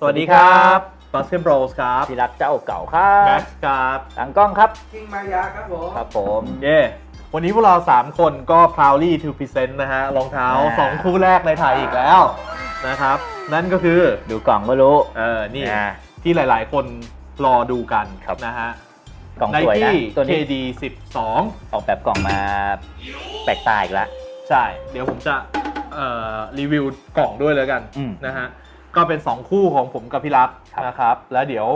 สวัสดีครับบาสเกตบอลครับที่รักเจ้าเก่าครับ แม็กซ์ครับ หลังกล้องครับ กิ้งมายาครับผม ครับผม เย้วันนี้พวกเรา 3 คนก็ proudly to present นะฮะรองเท้า 2 คู่แรกในไทยอีกแล้วนะครับนั่นก็คือ ดูกล่องก็รู้ นี่ อ่า ที่หลายๆ คนรอดูกัน ครับ นะฮะ กล่องสวยนะ Nike ตัวนี้ KD 12 ออกแบบกล่องมาแปลกตาอีกแล้ว ใช่ เดี๋ยวผมจะรีวิวกล่องด้วยแล้วกัน อืม นะฮะก็เป็น 2 คู่ของผมกับพี่รัก ครับ นะครับแล้วเดี๋ยว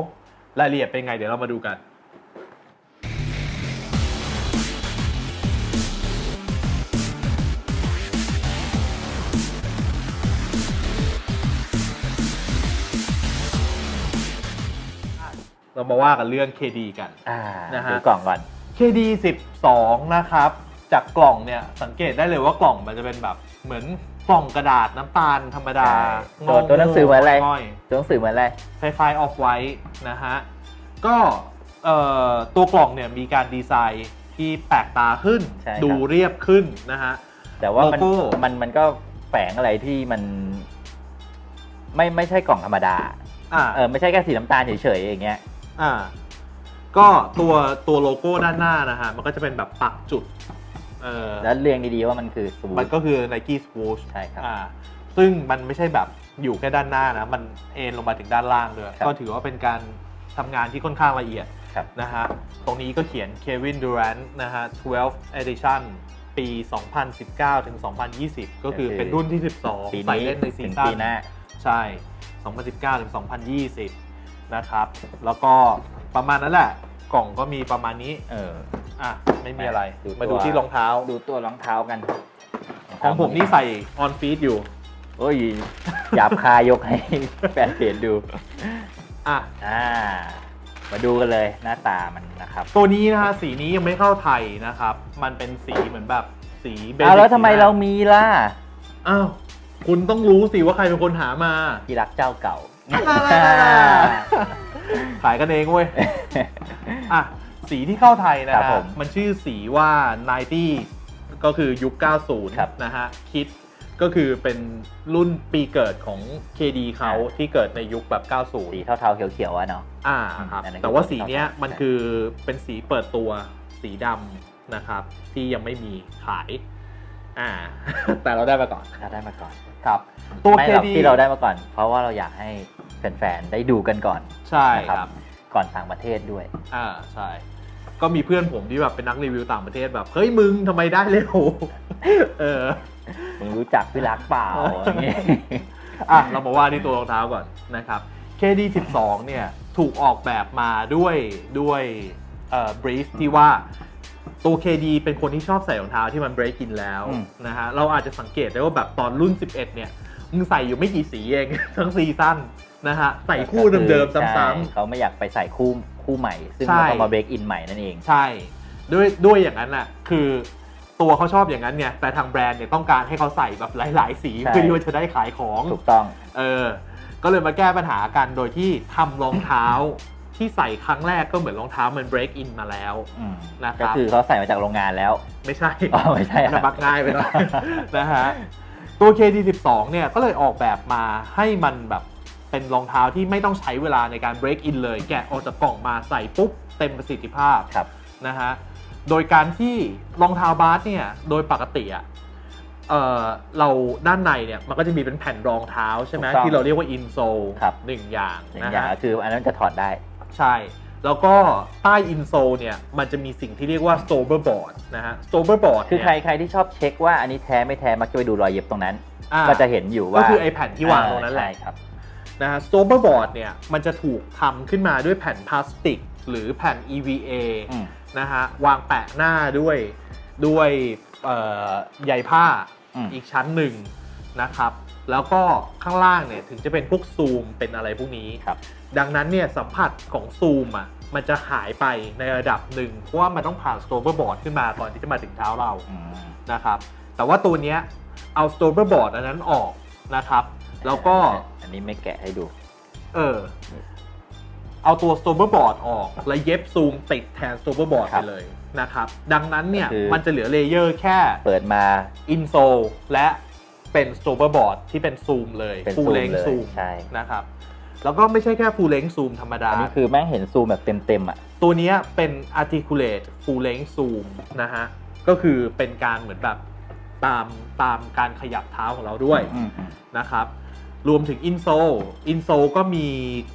รายละเอียดเป็นไงเดี๋ยวเรามาดูกันเรามาว่ากันเรื่อง KD กัน นะฮะ ดูกล่องก่อน KD 12 นะครับจากกล่องเนี่ยสังเกตได้เลยว่ากล่องมันจะเป็นแบบเหมือนกล่องกระดาษน้ำตาลธรรมดา ตัวหนังสือเหมือนอะไร ง่อย ตัวหนังสือเหมือนอะไร คล้ายๆออฟไวท์นะฮะก็ตัวกล่องเนี่ยมีการดีไซน์ที่แปลกตาขึ้น ใช่ครับ ดูเรียบขึ้นนะฮะ แต่ว่ามัน โลโก้ มันก็แฝงอะไรที่มันไม่ใช่กล่องธรรมดา ไม่ใช่แค่สีน้ำตาลเฉยๆอย่างเงี้ย ก็ตัวโลโก้ด้านหน้านะฮะมันก็จะเป็นแบบปักจุดแล้วเรียงดีๆว่ามันคือสูท มันก็คือ Nike Swoosh ใช่ครับ ซึ่งมันไม่ใช่แบบอยู่แค่ด้านหน้านะมันเอ็นลงมาถึงด้านล่างด้วย ครับ ก็ถือว่าเป็นการทำงานที่ค่อนข้างละเอียด ครับ นะฮะตรงนี้ก็เขียน Kevin Durant นะฮะ 12 Edition ปี 2019 ถึง 2020 ก็คือเป็นรุ่นที่ ปี 12 ใส่ นี้ เล่นในซี ถึง ซั่ ปี น หน้า ใช่ 2019 ถึง 2020 นะครับ แล้วก็ประมาณนั้นแหละ กล่องก็มีประมาณนี้ ไม่มีอะไร มาดูที่รองเท้า ดูตัวรองเท้ากัน ของผมนี่ใส่ on feet อยู่ โอ้ยหยาบคายยกให้แฟนเพจดู อ่ะ มาดูกันเลยหน้าตามันนะครับ ตัวนี้นะฮะสีนี้ยังไม่เข้าไทยนะครับ มันเป็นสีเหมือนแบบสีเบสิก แล้วทำไมเรามีล่ะ อ้าวคุณต้องรู้สิว่าใครเป็นคนหามา ที่รักเจ้าเก่า ขายกันเองเว้ย อ่ะสีที่เข้าไทยนะ ครั ฮะ บผม มันชื่อสีว่า 90 ก็คือยุค ครับ 90 นะฮะคิดก็คือเป็นรุ่นปีเกิดของ KD เขาที่เกิดในยุคแบบ 90 สีเทาๆเขียวๆอะเนาะ ครับ อันนั้นคือ แต่ว่าสีเนี้ย สี มันคือเป็นสีเปิดตัวสีดำนะครับ ที่ยังไม่มีขาย แต่เราได้มาก่อน เราได้มาก่อน ครับ ตัว ไม่หรอก KD ที่เราได้มาก่อน เพราะว่าเราอยากให้แฟนๆได้ดูกันก่อน ใช่ นะครับ ก่อนต่างประเทศด้วย ใช่ ก็มีเพื่อนผมที่แบบเป็นนักรีวิวต่างประเทศแบบ เฮ้ยมึงทำไมได้เร็ว มึงรู้จักพี่รักเปล่าอย่างเงี้ย เรามาว่าที่ตัวรองเท้าก่อนนะครับ KD 12 เนี่ยถูกออกแบบมาด้วยbrief ที่ว่าตัว KD เป็นคนที่ชอบใส่รองเท้าที่มัน break in แล้วนะฮะเราอาจจะสังเกตได้ว่าแบบตอนรุ่น 11 เนี่ยมึงใส่อยู่ไม่กี่สีเอง ทั้งซีซั่นนะฮะใส่คู่เดิมๆซ้ำๆ เขาไม่อยากไปใส่คู่ใหม่ ซึ่ง ใช่ เราต้องมาเบรกอินใหม่นั่นเอง ใช่ด้วยอย่างนั้นน่ะคือตัวเขาชอบอย่างนั้นเนี่ยแต่ทางแบรนด์เนี่ยต้องการให้เขาใส่แบบหลายๆสี ใช่ เพื่อที่ว่าจะได้ขายของ ถูกต้อง ก็เลยมาแก้ปัญหากันโดยที่ทำรองเท้าที่ใส่ครั้งแรกก็เหมือนรองเท้ามัน break in มาแล้วนะครับ ก็คือเขาใส่มาจากโรงงานแล้ว ไม่ใช่ ไม่ใช่ นะบักง่ายไปหน่อย นะฮะตัว KD12 เนี่ยก็เลยออกแบบมาให้มันแบบเป็นรองเท้าที่ไม่ต้องใช้เวลาในการ break in เลยแกะออกจากกล่องมาใส่ปุ๊บเต็มประสิทธิภาพ ครับ นะฮะโดยการที่รองเท้าบาสเนี่ยโดยปกติอ่ะเราด้านในเนี่ยมันก็จะมีเป็นแผ่นรองเท้าใช่ไหมที่เราเรียกว่าอินโซล ครับ หนึ่งอย่าง หนึ่ นะ งอย่าง ฮะ ก็คืออันนั้นจะถอดได้ ใช่ แล้วก็ใต้อินโซลเนี่ยมันจะมีสิ่งที่เรียกว่า Stober Board นะฮะ Stober Board คือใครที่ชอบเช็คว่าอันนี้แท้ไม่แท้มักจะไปดูรอยเย็บตรงนั้น ก็จะเห็นอยู่ว่า ก็คือไอแผ่นที่วางตรงนั้นแหละ ใช่ครับ นะฮะ Stober Board เนี่ยมันจะถูกทำขึ้นมาด้วยแผ่นพลาสติก หรือแผ่น EVA นะฮะวางแปะหน้าด้วยใยผ้าอีกชั้นหนึ่งนะครับแล้วก็ข้างล่างเนี่ยถึงจะเป็นพวกซูมเป็นอะไรพวกนี้ ดังนั้นเนี่ยสัมผัสของซูมอ่ะมันจะหายไปในระดับหนึ่งเพราะว่ามันต้องผ่านสโตเบอร์บอร์ดขึ้นมาก่อนที่จะมาถึงเท้าเรานะครับแต่ว่าตัวเนี้ยเอาสโตเบอร์บอร์ดอันนั้นออกนะครับแล้วก็ อันนี้ไม่แกะให้ดู เอาตัวสโตเบอร์บอร์ดออกแล้วเย็บซูมติดแทนสโตเบอร์บอร์ด ครั ไป บ เลยนะครับดังนั้นเนี่ย คือ มันจะเหลือเลเยอร์แค่ เปิดมา อินโซลและเป็นสโตเบอร์บอร์ดที่เป็นซูมเลย เป็น ฟูล ซูม เลง เลย ซูม ใช่ นะครับ แล้วก็ไม่ใช่แค่ full length zoom ธรรมดา อันนี้คือแม่งเห็นซูมแบบเต็มอ่ะตัวนี้เป็น articulate full length zoom นะฮะก็คือเป็นการเหมือนแบบตามการขยับเท้าของเราด้วยนะครับรวมถึง insole ก็มี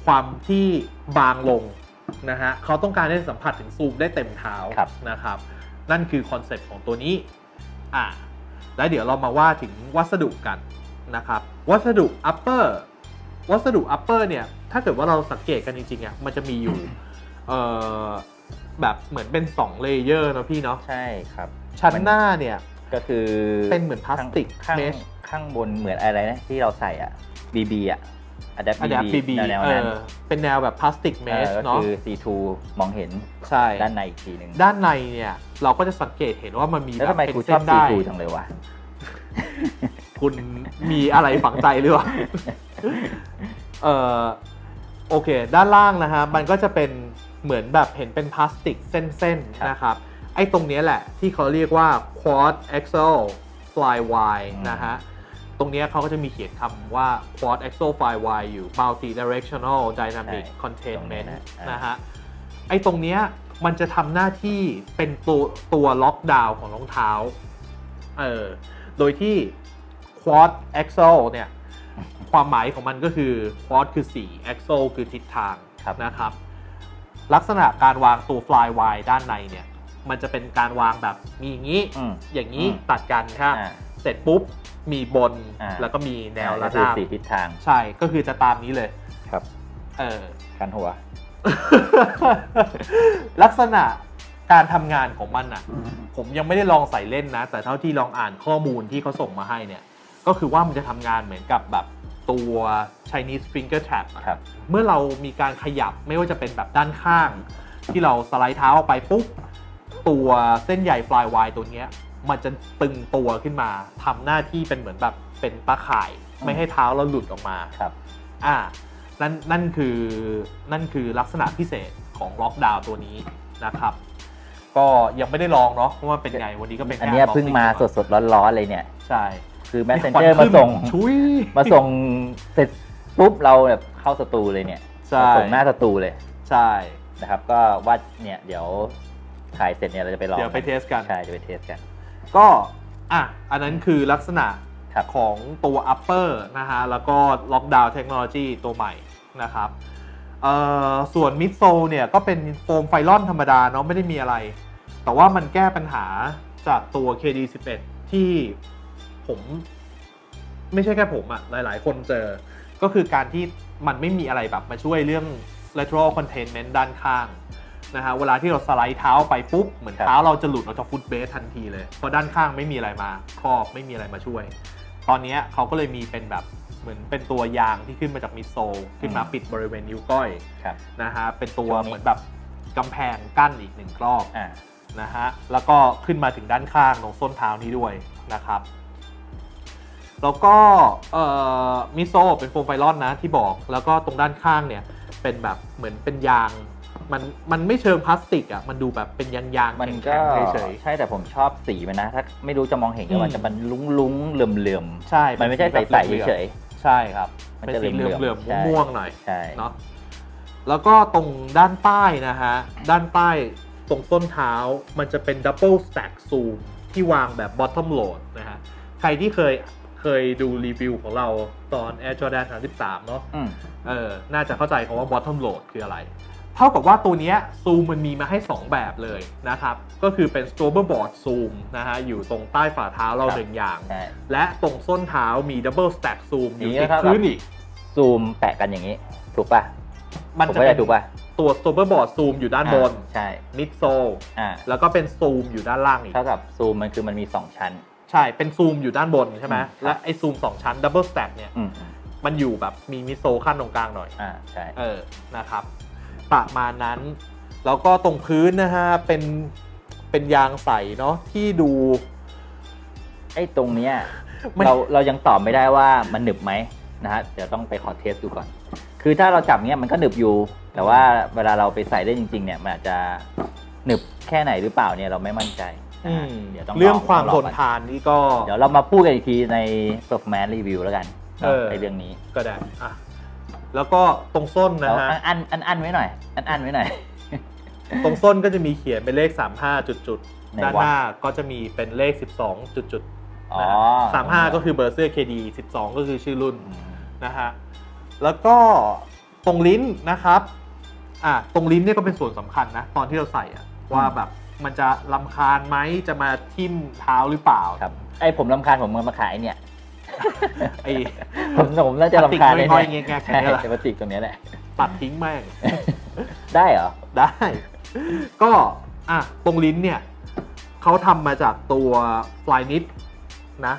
ความที่บางลงนะฮะเขาต้องการให้สัมผัสถึงซูมได้เต็มเท้านะครับนั่นคือคอนเซ็ปต์ของตัวนี้แล้วเดี๋ยวเรามาว่าถึงวัสดุกันนะครับวัสดุ upper เนี่ยถ้าเกิดว่าเราสังเกตกันจริงๆอ่ะมันจะมีอยู่แบบเหมือนเป็น2เลเยอร์เนาะพี่เนาะใช่ครับชั้นหน้าเนี่ยก็คือเป็นเหมือนพลาสติกข้างบนเหมือนอะไรนะที่เราใส่อ่ะ BB อ่ะ Adapt BB แนวนั้นเป็นแนวแบบพลาสติกเมชเนาะก็คือ C2 มองเห็นใช่ด้านในอีกทีนึงด้านในเนี่ยเราก็จะสังเกตเห็นว่ามันมีแบบเป็นเส้นได้ C2 จังเลยวะคุณมีอะไรฝังใจหรือเปล่าโอเคด้านล่างนะฮะมันก็จะเป็นเหมือนแบบเห็นเป็นพลาสติกเส้นๆนะครับไอ้ตรงนี้แหละที่เขาเรียกว่า quad axial flywheel นะฮะตรงนี้เขาก็จะมีเขียนคำว่า quad axial flywheel อยู่ multi directional dynamic containment นะฮะไอ้ตรงนี้มันจะทำหน้าที่เป็นตัวล็อกดาวน์ของรองเท้าโดยที่ quad axial เนี่ยความหมายของมันก็คือ quad คือ4 axial คือทิศทางนะครับลักษณะการวางตัว flywheel ด้านในเนี่ยมันจะเป็นการวางแบบมีอย่างนี้ตัดกันครับเสร็จปุ๊บมีบนแล้วก็มีแนวระนาบ4ทิศทางใช่ก็คือจะตามนี้เลยครับกันหัว ลักษณะการทำงานของมันอ่ะผมยังไม่ได้ลองใส่เล่นนะแต่เท่าที่ลองอ่านข้อมูลที่เขาส่งมาให้เนี่ยก็คือว่ามันจะทำงานเหมือนกับแบบตัว Chinese finger trap เมื่อเรามีการขยับไม่ว่าจะเป็นแบบด้านข้างที่เราสไลด์เท้าออกไปปุ๊บตัวเส้นใย flywheel ตัวนี้มันจะตึงตัวขึ้นมาทำหน้าที่เป็นเหมือนแบบเป็นตาข่ายไม่ให้เท้าเราหลุดออกมาครับนั่นคือลักษณะพิเศษของล็อกดาวน์ตัวนี้นะครับก็ยังไม่ได้ลองเนาะเพราะว่าเป็นไงวันนี้ก็เป็นอันนี้เพิ่งมาสดๆร้อนๆเลยเนี่ยใช่คือ Messenger มาส่งเสร็จปุ๊บเราแบบเข้าสตูเลยเนี่ยส่งหน้าสตูเลยใช่นะครับก็ว่าเนี่ยเดี๋ยวถ่ายเสร็จเนี่ยเราจะไปลองเดี๋ยวไปเทสกันใช่จะไปเทสกันก็อันนั้นคือลักษณะของตัว upper นะฮะแล้วก็ lockdown technology ตัวใหม่นะครับส่วน midsole เนี่ยก็เป็นโฟมไฟลอนธรรมดาเนาะไม่ได้มีอะไรแต่ว่ามันแก้ปัญหาจากตัว KD11 ที่ผมไม่ใช่แค่ผมอะหลายๆคนเจอก็คือการที่มันไม่มีอะไรแบบมาช่วยเรื่อง lateral containment ด้านข้างนะฮะเวลาที่เราสไลด์เท้าไปปุ๊บเหมือนเท้าเราจะหลุดออกจากฟุตเบสทันทีเลยเพราะด้านข้างไม่มีอะไรมาครอบไม่มีอะไรมาช่วยตอนนี้เขาก็เลยมีเป็นแบบเหมือนเป็นตัวยางที่ขึ้นมาจากมิดโซลขึ้นมาปิดบริเวณนิ้วก้อยนะฮะเป็นตัวเหมือนแบบกำแพงกั้นอีก1รอบนะฮะแล้วก็ขึ้นมาถึงด้านข้างตรงส้นเท้านี้ด้วยนะครับแล้วก็มิดโซลเป็นโฟมไฟลอนนะที่บอกแล้วก็ตรงด้านข้างเนี่ยเป็นแบบเหมือนเป็นยางมันไม่เชิงพลาสติกอ่ะมันดูแบบเป็นยางมันก็ใช่แต่ผมชอบสีมันนะถ้าไม่รู้จะมองเห็นก็มันจะมันลุ้งๆเหลื่อมใช่มันไม่ใช่ใสๆเฉยๆใช่ครับมันจะเหลื่อมๆม่วงๆหน่อยใช่เนาะแล้วก็ตรงด้านใต้นะฮะด้านใต้ตรงส้นเท้ามันจะเป็น double stack zoom ที่วางแบบ bottom load นะฮะใครที่เคยดูรีวิวของเราตอน Air Jordan 33เนาะน่าจะเข้าใจคำว่า bottom load คืออะไรเท่ากับว่าตัวนี้ซูมมันมีมาให้2แบบเลยนะครับก็คือเป็น Stoberboard Zoom นะฮะอยู่ตรงใต้ฝ่าเท้าเรา1อย่างและตรงส้นเท้ามี Double Stack Zoom อยู่ติดพื้นอีกซูมแปะกันอย่างนี้ถูกป่ะมันจะเป็นตัว Stoberboard Zoom อยู่ด้านบนใช่ Midsole แล้วก็เป็นซูมอยู่ด้านล่างอีกเท่ากับซูมมันคือมันมี2ชั้นใช่เป็นซูมอยู่ด้านบนใช่ไหมและไอ้ซูม2ชั้น Double Stack เนี่ยมันอยู่แบบมีMidsoleขั้นตรงกลางหน่อยใช่นะครับประมาณนั้นแล้วก็ตรงพื้นนะฮะเป็นยางใสเนาะที่ดูไอ้ตรงเนี้ยเรายังตอบไม่ได้ว่ามันหนึบไหมนะฮะเดี๋ยวต้องไปขอเทสดูก่อนคือถ้าเราจับเนี้ยมันก็หนึบอยู่แต่ว่าเวลาเราไปใส่ได้จริงๆเนี่ยมันอาจจะหนึบแค่ไหนหรือเปล่าเนี่ยเราไม่มั่นใจเดี๋ยวต้องเรื่องความทนทานนี่ก็เดี๋ยวเรามาพูดกันอีกทีใน performance review แล้วกันในเรื่องนี้ก็ได้ แล้วก็ตรงส้นนะฮะ อันไว้หน่อยอันไว้หน่อย ตรงส้นก็จะมีเขียนเป็นเลข35จุดๆด้านหน้าก็จะมีเป็นเลข12จุดๆนะฮะ35ก็คือเบอร์เสื้อ KD 12ก็คือชื่อรุ่นนะฮะแล้วก็ตรงลิ้นนะครับตรงลิ้นเนี่ยก็เป็นส่วนสำคัญนะตอนที่เราใส่ว่าแบบมันจะรำคาญไหมจะมาทิ่มเท้าหรือเปล่าครับผมรำคาญผมมาขายเนี่ย ไอ้ ผมน่าจะรำคาญเลยเนี่ยแค่นี้แหละ พลาสติกตรงนี้แหละตัดทิ้งแม่ง ได้เหรอได้ก็ตรงลิ้นเนี่ยเขาทำมาจากตัวฟลายนิดนะ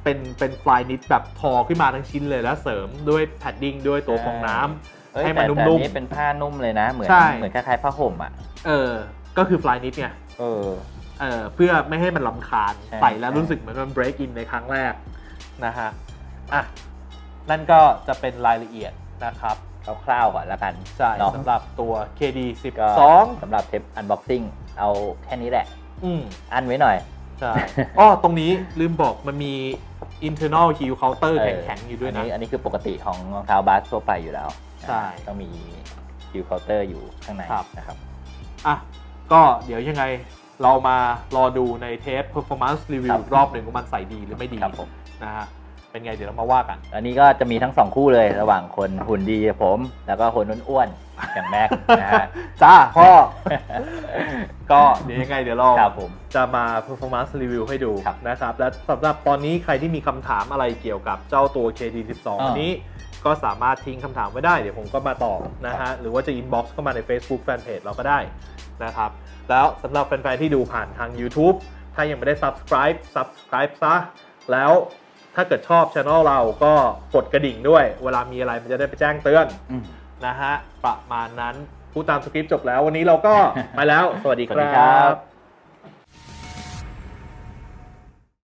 เป็นฟลายนิดแบบทอขึ้นมาทั้งชิ้นเลยแล้วเสริมด้วยแพดดิ้งด้วยตัวฟองน้ำให้มันนุ่มๆนี่เป็นผ้านุ่มเลยนะเหมือนคล้ายๆผ้าห่มก็คือฟลายนิดไงเพื่อไม่ให้มันรำคาญใส่แล้วรู้สึกเหมือนมัน break in ในครั้งแรกนะฮะนั่นก็จะเป็นรายละเอียดนะครับคร่าวๆก่อนแล้วกันใช่สำหรับตัว KD 12สำหรับเทป unboxing เอาแค่นี้แหละอันไว้หน่อยใช่ตรงนี้ลืมบอกมันมี internal heel counter แข็งๆอยู่ด้วยนะอันนี้คือปกติของรองเท้าบาสทั่วไปอยู่แล้วใช่ต้องมี heel counter อยู่ข้างในนะครับก็เดี๋ยวยังไงเรามารอดูในเทป performance review รอบหนึ่งว่ามันใส่ดีหรือไม่ดีนะฮะเป็นไงเดี๋ยวเรามาว่ากันอันนี้ก็จะมีทั้ง2คู่เลยระหว่างคนหุ่นดีผมแล้วก็คนอ้วนๆอย่างแม็กนะฮะจ้าพ่อก็เดี๋ยวยังไงเดี๋ยวเราจะมา performance review ให้ดูนะครับและสำหรับตอนนี้ใครที่มีคำถามอะไรเกี่ยวกับเจ้าตัว KD12 อันนี้ก็สามารถทิ้งคำถามไว้ได้เดี๋ยวผมก็มาตอบนะฮะหรือว่าจะ inbox เข้ามาใน Facebook Fanpage เราก็ได้นะครับแล้วสำหรับแฟนๆที่ดูผ่านทาง YouTube ถ้ายังไม่ได้ subscribe ซะแล้วถ้าเกิดชอบ channel เราก็กดกระดิ่งด้วยเวลามีอะไรมันจะได้ไปแจ้งเตือนนะฮะประมาณนั้นพูดตามสคริปต์จบแล้ววันนี้เราก็ไปแล้วสวัสดีครับ